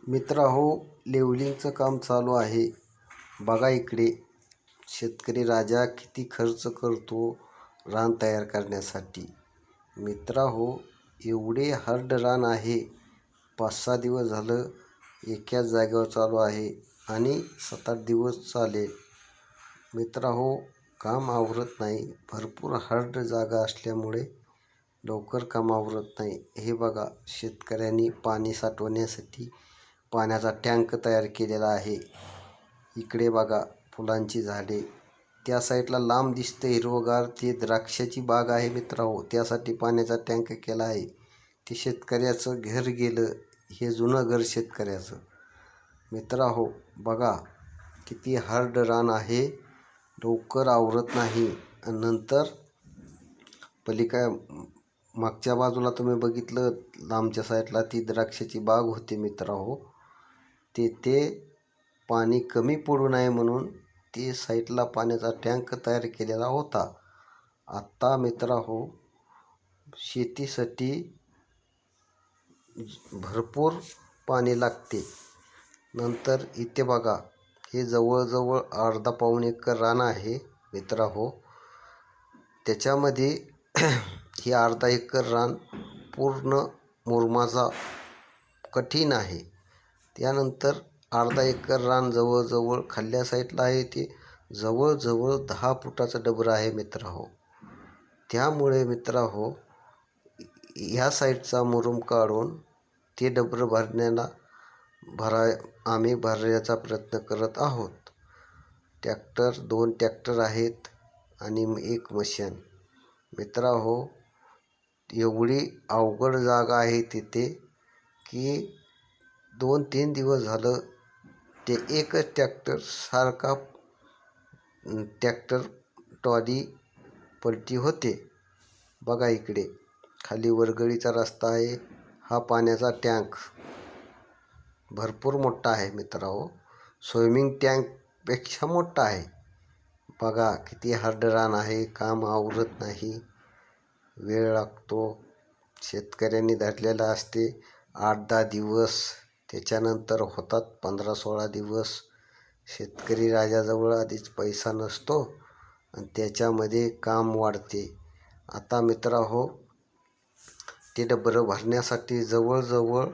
मित्रहो, लेवलिंगचं काम चालू आहे. बघा इकडे शेतकरी राजा किती खर्च करतो रान तयार करण्यासाठी. मित्रहो, एवढे हार्ड रान आहे. 5-6 दिवस झालं एकाच जागेवर चालू आहे आणि 7-8 दिवस चालेल. मित्रहो, काम आवरत नाही. भरपूर हार्ड जागा असल्यामुळे लवकर काम आवरत नाही. हे बघा, शेतकऱ्यांनी पाणी साठवण्यासाठी पाण्याचा टँक तयार केलेला आहे. इकडे बघा फुलांची झाडे. त्या साईडला लांब दिसते हिरवगार, ती द्राक्षाची बाग आहे मित्रहो. त्यासाठी पाण्याचा टँक केला आहे. ते शेतकऱ्याचं घर गेलं, हे जुनं घर शेतकऱ्याचं. मित्रहो, बघा किती हार्ड रान आहे. लवकर आवरत नाही. आणि नंतर मागच्या बाजूला तुम्ही बघितलं, लांबच्या साईडला ती द्राक्षाची बाग होती मित्रहो. तेथे पाणी कमी पडू नये म्हणून ते साईडला पाण्याचा टँक तयार केलेला होता. आत्ता मित्रहो, शेतीसाठी भरपूर पाणी लागते. नंतर इथे बघा, हे जवळजवळ अर्धा-पाऊण एकर रान आहे मित्रहो. त्याच्यामध्ये हे अर्धा एकर रान पूर्ण मुरमाचा कठीण आहे. त्यानंतर अर्धा एकर रान जवळजवळ खाल्ल्या साईडला आहे. ते जवळजवळ 10 फुटाचं डबरं आहे मित्रहो. त्यामुळे मित्रहो, ह्या साईडचा मुरुम काढून ते डबरं आम्ही भरण्याचा प्रयत्न करत आहोत. 2 ट्रॅक्टर आहेत आणि 1 मशीन. मित्रहो, एवढी अवघड जागा आहे तिथे की 2-3 दिवस झालं ते एकच ट्रॅक्टर ट्रॉली पलटी होते. बघा इकडे खाली वरगळीचा रस्ता आहे. हा पाण्याचा टँक भरपूर मोठा आहे मित्रहो. स्विमिंग टँकपेक्षा मोठा आहे. बघा किती हार्ड रान आहे. काम आवरत नाही, वेळ लागतो. शेतकऱ्यांनी धरलेला असते 8-10 दिवस. त्याच्यानंतर होतात 15-16 दिवस. शेतकरी राजाजवळ आधीच पैसा नसतो आणि त्याच्यामध्ये काम वाढते. आता मित्रहो, ते डबरं भरण्यासाठी जवळजवळ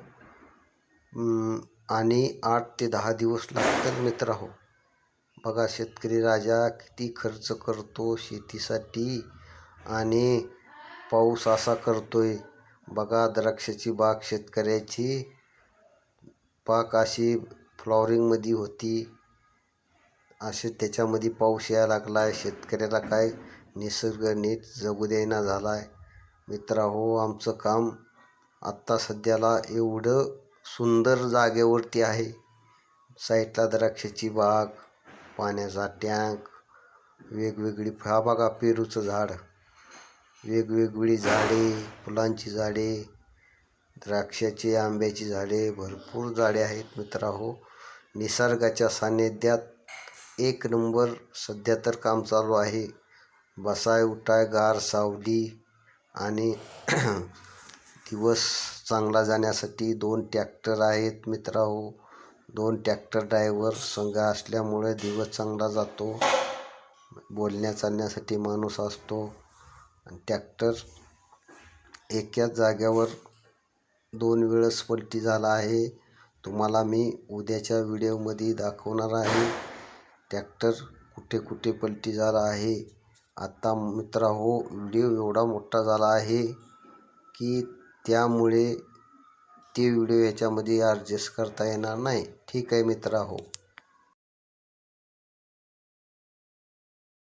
आणि 8 ते 10 दिवस लागतात मित्रहो. बघा शेतकरी राजा किती खर्च करतो शेतीसाठी आणि पाऊस असा करतोय. बघा द्राक्षाची बाग शेतकऱ्याची पाक अशी फ्लॉवरिंगमध्ये होती. असे त्याच्यामध्ये पाऊस यायला लागला आहे. शेतकऱ्याला काय निसर्ग नीट जगू देईना झाला आहे. मित्रहो, आमचं काम आत्ता सध्याला एवढं सुंदर जागेवरती आहे. साईडला द्राक्षाची बाग, पाण्याचा टँक, वेगवेगळी बघा पेरूचं झाड, वेगवेगळी झाडे, फुलांची झाडे, द्राक्षाची, आंब्याची झाडे, भरपूर झाडे आहेत मित्रहो. निसर्गाच्या सान्निध्यात 1 नंबर सध्या तर काम चालू आहे. बसाय उठाय गार सावली आणि दिवस चांगला जाण्यासाठी 2 ट्रॅक्टर आहेत मित्रहो. 2 ट्रॅक्टर ड्रायव्हर संघ असल्यामुळे दिवस चांगला जातो. बोलण्या चालण्यासाठी माणूस असतो. आणि ट्रॅक्टर एकाच जाग्यावर 2 वेळेस पलटी झाला आहे. तुम्हाला मी उद्याच्या व्हिडिओमध्ये दाखवणार आहे ट्रॅक्टर कुठे कुठे पलटी झाला आहे. आता मित्रहो, व्हिडिओ एवढा मोठा झाला आहे की त्यामुळे ते व्हिडिओ ह्याच्यामध्ये ॲडजस्ट करता येणार नाही. ठीक आहे मित्रहो.